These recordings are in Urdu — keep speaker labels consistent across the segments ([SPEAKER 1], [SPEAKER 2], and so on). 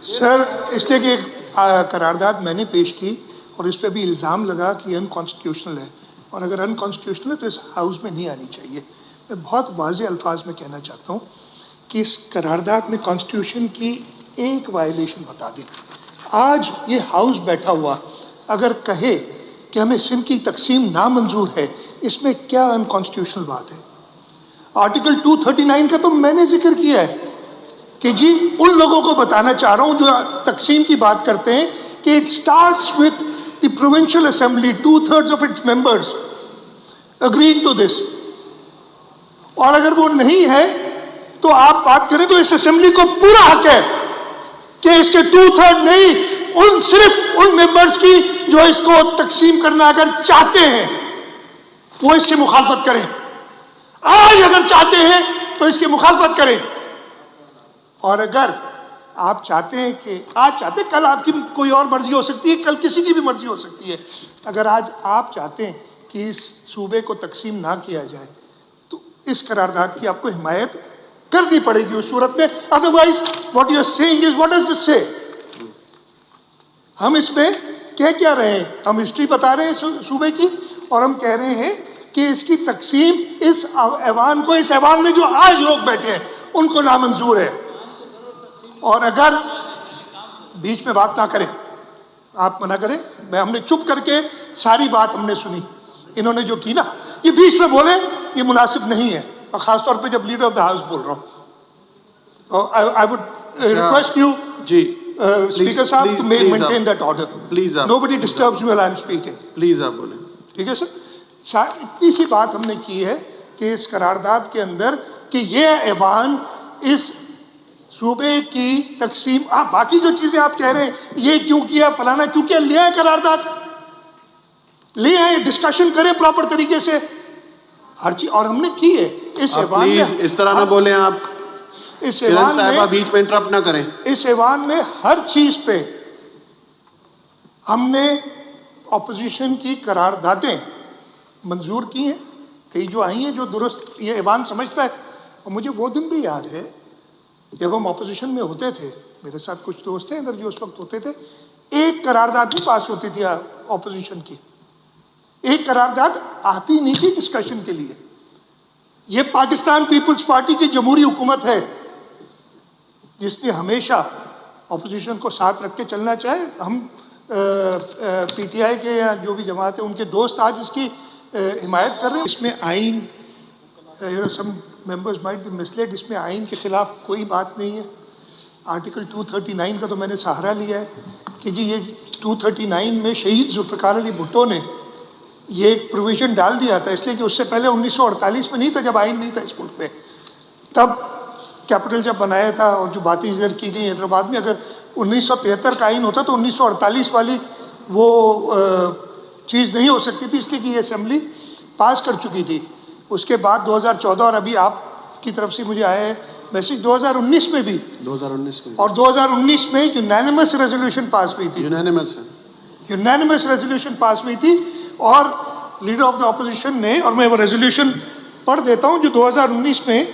[SPEAKER 1] سر اس لیے کہ قرارداد میں نے پیش کی اور اس پہ بھی الزام لگا کہ انکانسٹیٹیوشنل ہے، اور اگر انکانسٹیٹیوشنل ہے تو اس ہاؤس میں نہیں آنی چاہیے۔ میں بہت واضح الفاظ میں کہنا چاہتا ہوں کہ اس قرارداد میں کانسٹیٹیوشن کی ایک وائلیشن بتا دیں۔ آج یہ ہاؤس بیٹھا ہوا اگر کہے کہ ہمیں سندھ کی تقسیم نامنظور ہے، اس میں کیا انکانسٹیٹیوشنل بات ہے؟ آرٹیکل 239 کا تو میں نے ذکر کیا ہے کہ جی ان لوگوں کو بتانا چاہ رہا ہوں جو تقسیم کی بات کرتے ہیں کہ it starts with the provincial assembly 2/3 of its members agreeing to this, اور اگر وہ نہیں ہے تو آپ بات کریں تو اس اسمبلی کو پورا حق ہے کہ اس کے 2/3 نہیں، صرف ان ممبرس کی جو اس کو تقسیم کرنا اگر چاہتے ہیں وہ اس کی مخالفت کریں۔ آج اگر چاہتے ہیں تو اس کی مخالفت کریں، اور اگر آپ چاہتے ہیں کہ آج چاہتے ہیں، کل آپ کی کوئی اور مرضی ہو سکتی ہے، کل کسی کی بھی مرضی ہو سکتی ہے، اگر آج آپ چاہتے ہیں کہ اس صوبے کو تقسیم نہ کیا جائے تو اس قرارداد کی آپ کو حمایت کرنی پڑے گی اس صورت میں۔ Otherwise what you are saying is what does this say? ہم اس میں کہہ کیا رہے ہیں؟ ہم ہسٹری بتا رہے ہیں صوبے کی، اور ہم کہہ رہے ہیں کہ اس کی تقسیم اس ایوان کو، اس ایوان میں جو آج لوگ بیٹھے ہیں ان کو نامنظور ہے۔ اور اگر بیچ میں بات نہ کریں، آپ منع کریں، ہم نے چپ کر کے ساری بات ہم نے سنی، انہوں نے جو کی نا یہ بیچ میں بولے یہ مناسب نہیں ہے، اور خاص طور پہ جب لیڈر آف دا ہاؤس بول رہا ہوں۔ I would request you speaker صاحب to maintain that order, please, nobody disturbs me while I am speaking, please آپ بولیں۔ ٹھیک ہے سر، اتنی سی بات ہم نے کی ہے کہ اس قرارداد کے اندر کہ یہ ایوان اس صوبے کی تقسیم، باقی جو چیزیں آپ کہہ رہے ہیں یہ کیوں کیا فلانا کیوں کیا، لے آئے قرارداد، لے آئے، ڈسکشن کریں پراپر طریقے سے ہر چیز، اور ہم نے کی ہے اس ایوان میں۔
[SPEAKER 2] اس طرح نہ بولیں آپ،
[SPEAKER 1] اس ایوان میں
[SPEAKER 2] بیچ میں انٹرپٹ نہ کریں۔
[SPEAKER 1] اس ایوان میں ہر چیز پہ ہم نے اپوزیشن کی قراردادیں منظور کی ہیں، کئی جو آئی ہیں جو درست یہ ایوان سمجھتا ہے۔ اور مجھے وہ دن بھی یاد ہے جب ہم اپوزیشن میں ہوتے تھے، میرے ساتھ کچھ دوست ہیں ادھر جو اس وقت ہوتے تھے، ایک قرارداد بھی پاس ہوتی تھی اپوزیشن کی، ایک قرارداد آتی نہیں تھی ڈسکشن کے لیے۔ یہ پاکستان پیپلز پارٹی کی جمہوری حکومت ہے جس نے ہمیشہ اپوزیشن کو ساتھ رکھ کے چلنا چاہے۔ ہم پی ٹی آئی کے یا جو بھی جماعت ہے ان کے دوست آج اس کی حمایت کر رہے ہیں۔ اس میں آئین، سم ممبرز مائٹ بی مسلیڈ، اس میں آئین کے خلاف کوئی بات نہیں ہے۔ آرٹیکل 239 کا تو میں نے سہارا لیا ہے کہ جی یہ 239 میں شہید ذوالفقار علی بھٹو نے یہ ایک پروویژن ڈال دیا تھا، اس لیے کہ اس سے پہلے 1948 میں نہیں تھا، جب آئین نہیں تھا اس ملک میں، تب کیپٹل جب بنایا تھا اور جو باتیں ذکر کی گئی حیدرآباد میں، اگر 1973 کا آئین ہوتا تو 1948 والی وہ چیز نہیں ہو سکتی تھی، اس لیے کہ یہ اسمبلی پاس کر چکی تھی۔ اس کے بعد 2014 اور ابھی آپ کی طرف سے مجھے آیا ہے میسج 2019 میں بھی،
[SPEAKER 2] 2019 میں
[SPEAKER 1] اور 2019 میں یونینیمس ریزولوشن پاس ہوئی تھی، یونینیمس ریزولوشن پاس ہوئی تھی، اور لیڈر آف دا اپوزیشن نے، اور میں وہ ریزولوشن پڑھ دیتا ہوں جو 2019 میں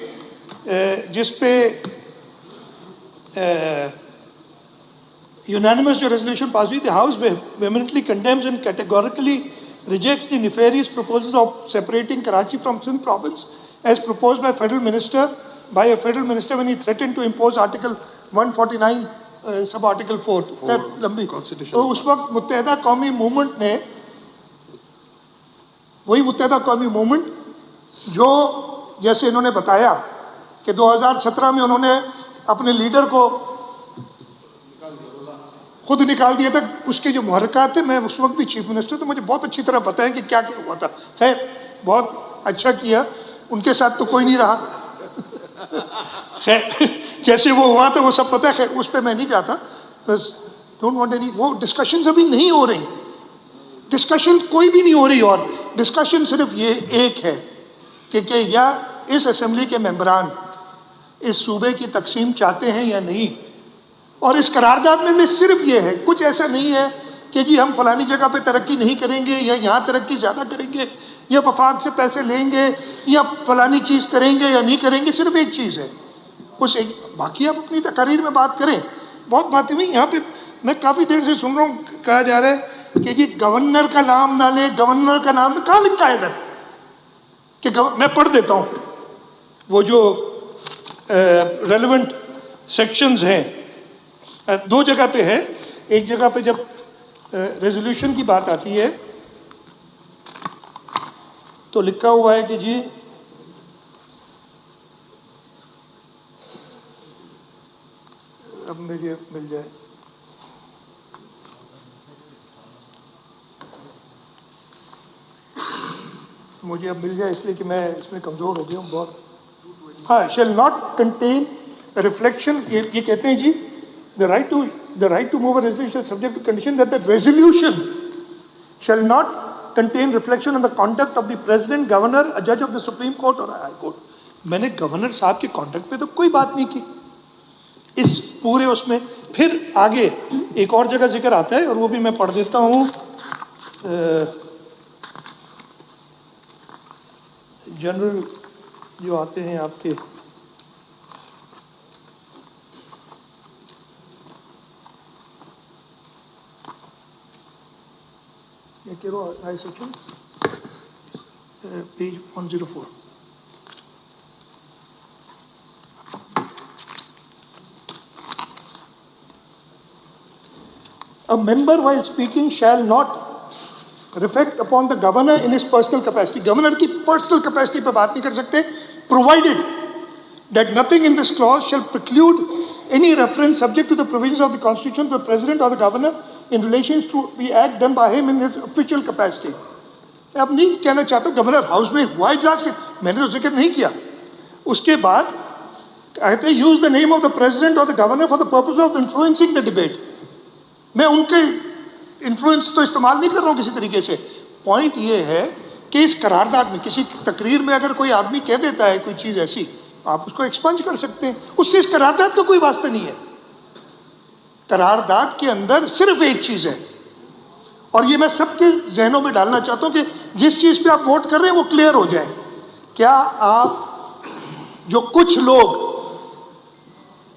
[SPEAKER 1] جس پہ یونینیمس جو ریزولوشن پاس ہوئی تھی، house vehemently condemns and categorically rejects the nefarious proposals of separating Karachi from Sindh province as proposed by a federal minister when he threatened to impose Article 149 sub Article 4 لمبی۔ تو اس وقت متحدہ قومی موومنٹ نے، وہی متحدہ قومی موومنٹ جو جیسے انہوں نے بتایا کہ 2017 میں انہوں نے اپنے لیڈر کو خود نکال دیا تھا، اس کے جو محرکات تھے، میں اس وقت بھی چیف منسٹر تو مجھے بہت اچھی طرح پتہ ہے کہ کیا کیا ہوا تھا۔ خیر بہت اچھا کیا، ان کے ساتھ تو کوئی نہیں رہا، خیر جیسے وہ ہوا تھا وہ سب پتہ ہے، خیر اس پہ میں نہیں جاتا، بس ڈونٹ وانٹ اینی، وہ ڈسکشنز ابھی نہیں ہو رہی، ڈسکشن کوئی بھی نہیں ہو رہی، اور ڈسکشن صرف یہ ایک ہے کہ یا اس اسمبلی کے ممبران اس صوبے کی تقسیم چاہتے ہیں یا نہیں، اور اس قرارداد میں صرف یہ ہے، کچھ ایسا نہیں ہے کہ جی ہم فلانی جگہ پہ ترقی نہیں کریں گے یا یہاں ترقی زیادہ کریں گے یا وفاق سے پیسے لیں گے یا فلانی چیز کریں گے یا نہیں کریں گے، صرف ایک چیز ہے، اس ایک، باقی آپ اپنی تقاریر میں بات کریں بہت باتیں ہوئی یہاں پہ. میں کافی دیر سے سن رہا ہوں کہا جا رہا ہے کہ جی گورنر کا نام نہ لیں, گورنر کا نام کہاں لکھا ہے ادھر کہ میں پڑھ دیتا ہوں وہ جو ریلیونٹ سیکشنز ہیں. دو جگہ پہ ہے. ایک جگہ پہ جب ریزولوشن کی بات آتی ہے تو لکھا ہوا ہے کہ جی اب مجھے مل جائے, مجھے اب مل جائے اس لیے کہ میں اس میں کمزور ہو گیا ہوں بہت. ہاں, شیل ناٹ کنٹین ریفلیکشن, یہ کہتے ہیں جی the right to move a resolution is subject to condition that the resolution shall not contain reflection on the conduct of the president, governor, a judge of the Supreme Court or a high court. میں نے گورنر صاحب کے کانڈکٹ پہ تو کوئی بات نہیں کی اس پورے اس میں. پھر آگے ایک اور جگہ ذکر آتا ہے اور وہ بھی میں پڑھ دیتا ہوں. جنرل جو آتے ہیں آپ کے high section page 104. A member while speaking shall not reflect upon the governor in his personal capacity. Governor کی personal capacity پہ بات نہیں کر سکتے, provided that nothing in this clause shall preclude any reference subject to the provisions of the Constitution to the President or the Governor in relation to the act done by him in his official capacity. میں اب نہیں کہنا چاہتا گورنر ہاؤس میں ہوا اجلاس کے, میں نے تو ذکر نہیں کیا. اس کے بعد کہتے ہیں use the name of the president اور the governor for the purpose of influencing the debate. میں ان کے انفلوئنس تو استعمال نہیں کر رہا ہوں کسی طریقے سے. پوائنٹ یہ ہے کہ اس قرارداد میں کسی تقریر میں اگر کوئی آدمی کہہ دیتا ہے کوئی چیز ایسی, آپ اس کو ایکسپنج کر سکتے ہیں. اس سے اس قرارداد کا کوئی واسطہ نہیں ہے. قرارداد کے اندر صرف ایک چیز ہے, اور یہ میں سب کے ذہنوں میں ڈالنا چاہتا ہوں کہ جس چیز پہ آپ ووٹ کر رہے ہیں وہ کلیئر ہو جائے. کیا آپ جو کچھ لوگ,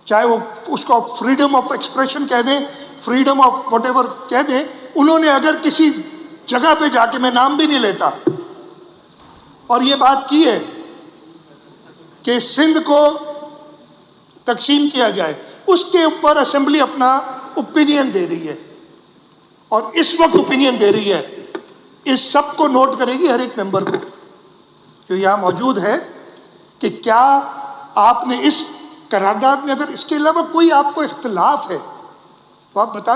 [SPEAKER 1] چاہے وہ اس کو فریڈم آف ایکسپریشن کہہ دیں, فریڈم آف واٹ ایور کہہ دیں, انہوں نے اگر کسی جگہ پہ جا کے, میں نام بھی نہیں لیتا, اور یہ بات کی ہے کہ سندھ کو تقسیم کیا جائے, اس کے اوپر اسمبلی اپنا اوپینین دے رہی ہے, اور اس وقت اوپینین دے رہی ہے, اس سب کو نوٹ کرے گی ہر ایک ممبر کو جو یہاں موجود ہے, کہ کیا آپ نے اس قرارداد میں اگر اس کے علاوہ کوئی آپ کو اختلاف ہے تو آپ بتا